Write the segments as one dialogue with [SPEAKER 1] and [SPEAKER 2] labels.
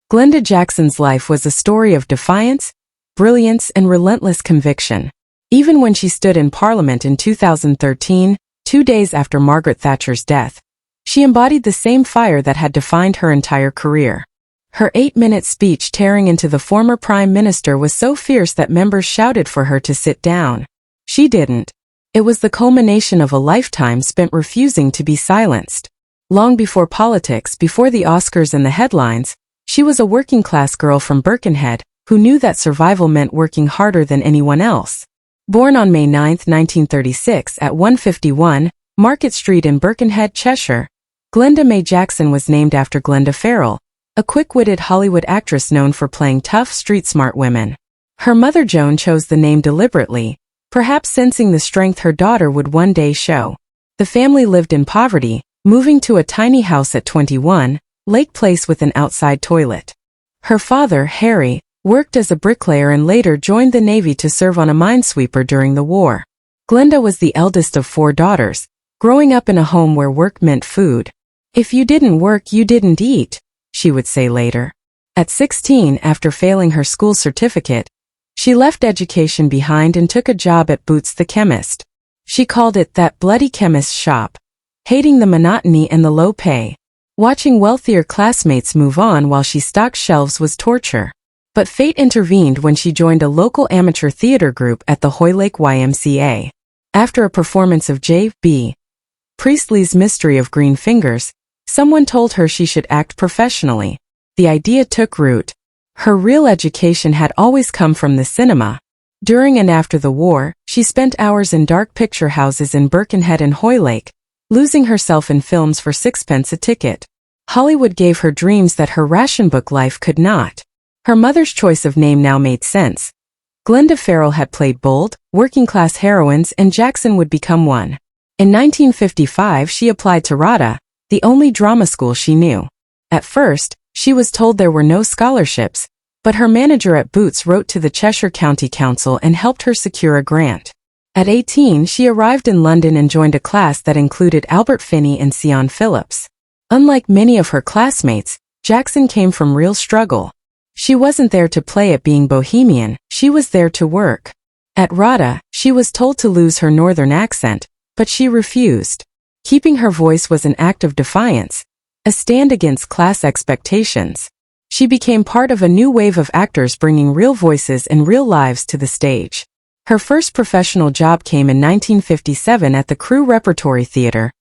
[SPEAKER 1] Glenda Jackson's life was a story of defiance, brilliance, and relentless conviction. Even when she stood in Parliament in 2013, 2 days after Margaret Thatcher's death, she embodied the same fire that had defined her entire career. Her 8-minute speech tearing into the former Prime Minister was so fierce that members shouted for her to sit down. She didn't. It was the culmination of a lifetime spent refusing to be silenced. Long before politics, before the Oscars and the headlines, she was a working-class girl from Birkenhead who knew that survival meant working harder than anyone else. Born on May 9, 1936 at 151 Market Street in Birkenhead, Cheshire, Glenda Mae Jackson was named after Glenda Farrell, a quick-witted Hollywood actress known for playing tough, street-smart women. Her mother Joan chose the name deliberately, perhaps sensing the strength her daughter would one day show. The family lived in poverty, moving to a tiny house at 21 Lake Place with an outside toilet. Her father, Harry, worked as a bricklayer and later joined the Navy to serve on a minesweeper during the war. Glenda was the eldest of 4 daughters, growing up in a home where work meant food. "If you didn't work, you didn't eat," she would say later. At 16, after failing her school certificate, she left education behind and took a job at Boots the chemist. She called it that bloody chemist's shop, hating the monotony and the low pay. Watching wealthier classmates move on while she stocked shelves was torture. But fate intervened when she joined a local amateur theater group at the Hoylake YMCA. After a performance of J.B. Priestley's Mystery of Green Fingers, someone told her she should act professionally. The idea took root. Her real education had always come from the cinema. During and after the war, she spent hours in dark picture houses in Birkenhead and Hoylake, losing herself in films for 6p a ticket. Hollywood gave her dreams that her ration book life could not. Her mother's choice of name now made sense. Glenda Farrell had played bold, working-class heroines and Jackson would become one. In 1955 she applied to RADA, the only drama school she knew. At first, she was told there were no scholarships, but her manager at Boots wrote to the Cheshire County Council and helped her secure a grant. At 18 she arrived in London and joined a class that included Albert Finney and Sion Phillips. Unlike many of her classmates, Jackson came from real struggle. She wasn't there to play at being bohemian, she was there to work. At RADA, she was told to lose her northern accent, but she refused. Keeping her voice was an act of defiance, a stand against class expectations. She became part of a new wave of actors bringing real voices and real lives to the stage. Her first professional job came in 1957 at the Crew Repertory Theatre,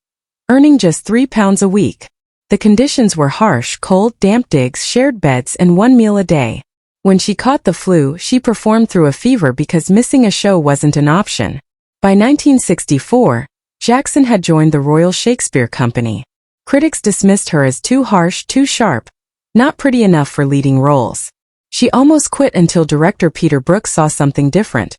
[SPEAKER 1] earning just £3 a week. The conditions were harsh: cold, damp digs, shared beds, and 1 meal a day. When she caught the flu, she performed through a fever because missing a show wasn't an option. By 1964, Jackson had joined the Royal Shakespeare Company. Critics dismissed her as too harsh, too sharp, not pretty enough for leading roles. She almost quit until director Peter Brook saw something different: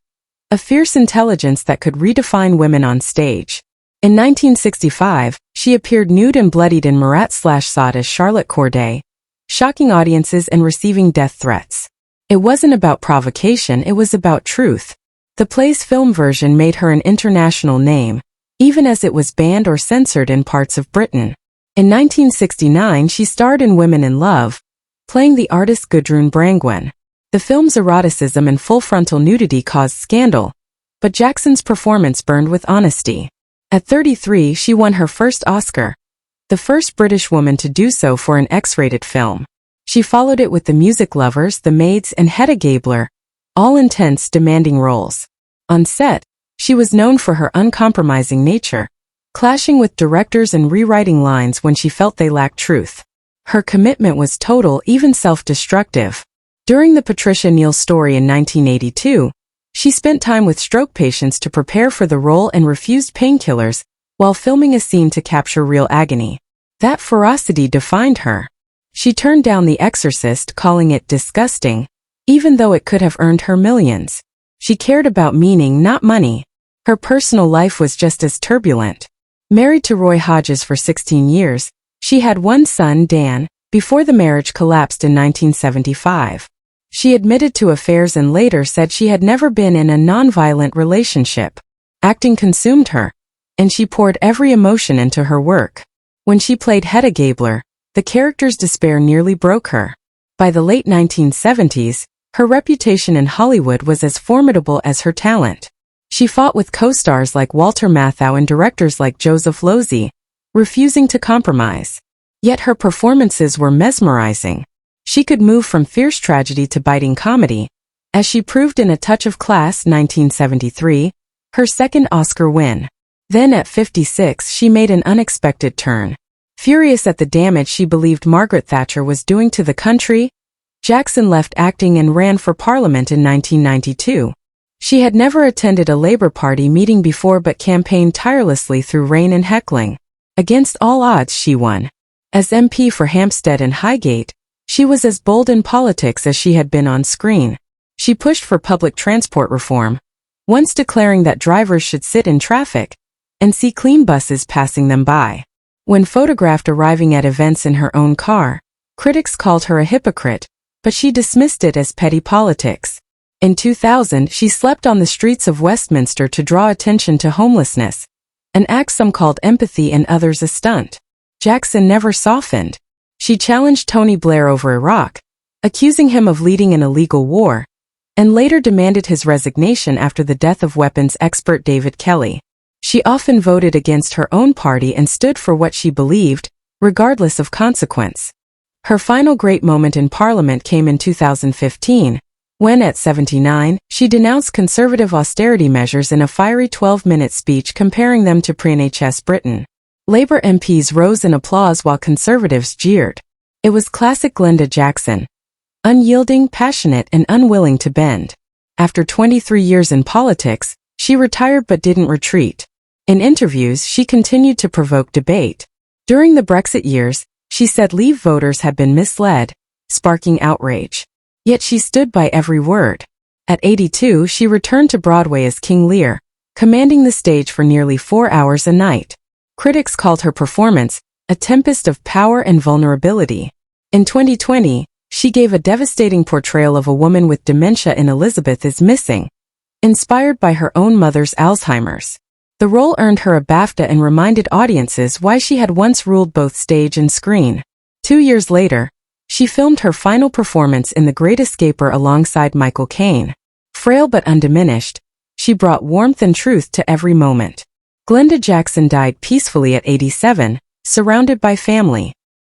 [SPEAKER 1] a fierce intelligence that could redefine women on stage. In 1965, she appeared nude and bloodied in Marat/Sade as Charlotte Corday, shocking audiences and receiving death threats. It wasn't about provocation, it was about truth. The play's film version made her an international name, even as it was banned or censored in parts of Britain. In 1969, she starred in Women in Love, playing the artist Gudrun Brangwen. The film's eroticism and full-frontal nudity caused scandal, but Jackson's performance burned with honesty. At 33, she won her first Oscar, the first British woman to do so for an X-rated film. She followed it with The Music Lovers, The Maids, and Hedda Gabler, all intense, demanding roles. On set, she was known for her uncompromising nature, clashing with directors and rewriting lines when she felt they lacked truth. Her commitment was total, even self-destructive. During the Patricia Neal story in 1982, she spent time with stroke patients to prepare for the role and refused painkillers while filming a scene to capture real agony. That ferocity defined her. She turned down The Exorcist, calling it disgusting, even though it could have earned her millions. She cared about meaning, not money. Her personal life was just as turbulent. Married to Roy Hodges for 16 years, she had one son, Dan, before the marriage collapsed in 1975. She admitted to affairs and later said she had never been in a non-violent relationship. Acting consumed her, and she poured every emotion into her work. When she played Hedda Gabler, the character's despair nearly broke her. By the late 1970s, her reputation in Hollywood was as formidable as her talent. She fought with co-stars like Walter Matthau and directors like Joseph Losey, refusing to compromise. Yet her performances were mesmerizing. She could move from fierce tragedy to biting comedy, as she proved in A Touch of Class 1973, her second Oscar win. Then at 56 she made an unexpected turn. Furious at the damage she believed Margaret Thatcher was doing to the country, Jackson left acting and ran for Parliament in 1992. She had never attended a Labour Party meeting before but campaigned tirelessly through rain and heckling. Against all odds she won. As MP for Hampstead and Highgate, she was as bold in politics as she had been on screen. She pushed for public transport reform, once declaring that drivers should sit in traffic and see clean buses passing them by. When photographed arriving at events in her own car, critics called her a hypocrite, but she dismissed it as petty politics. In 2000, she slept on the streets of Westminster to draw attention to homelessness, an act some called empathy and others a stunt. Jackson never softened. She challenged Tony Blair over Iraq, accusing him of leading an illegal war, and later demanded his resignation after the death of weapons expert David Kelly. She often voted against her own party and stood for what she believed, regardless of consequence. Her final great moment in Parliament came in 2015, when at 79, she denounced conservative austerity measures in a fiery 12-minute speech comparing them to pre-NHS Britain. Labour MPs rose in applause while Conservatives jeered. It was classic Glenda Jackson. Unyielding, passionate, and unwilling to bend. After 23 years in politics, she retired but didn't retreat. In interviews, she continued to provoke debate. During the Brexit years, she said Leave voters had been misled, sparking outrage. Yet she stood by every word. At 82, she returned to Broadway as King Lear, commanding the stage for nearly 4 hours a night. Critics called her performance a tempest of power and vulnerability. In 2020, she gave a devastating portrayal of a woman with dementia in Elizabeth is Missing, inspired by her own mother's Alzheimer's. The role earned her a BAFTA and reminded audiences why she had once ruled both stage and screen. 2 years later, she filmed her final performance in The Great Escaper alongside Michael Caine. Frail but undiminished, she brought warmth and truth to every moment. Glenda Jackson died peacefully at 87, surrounded by family.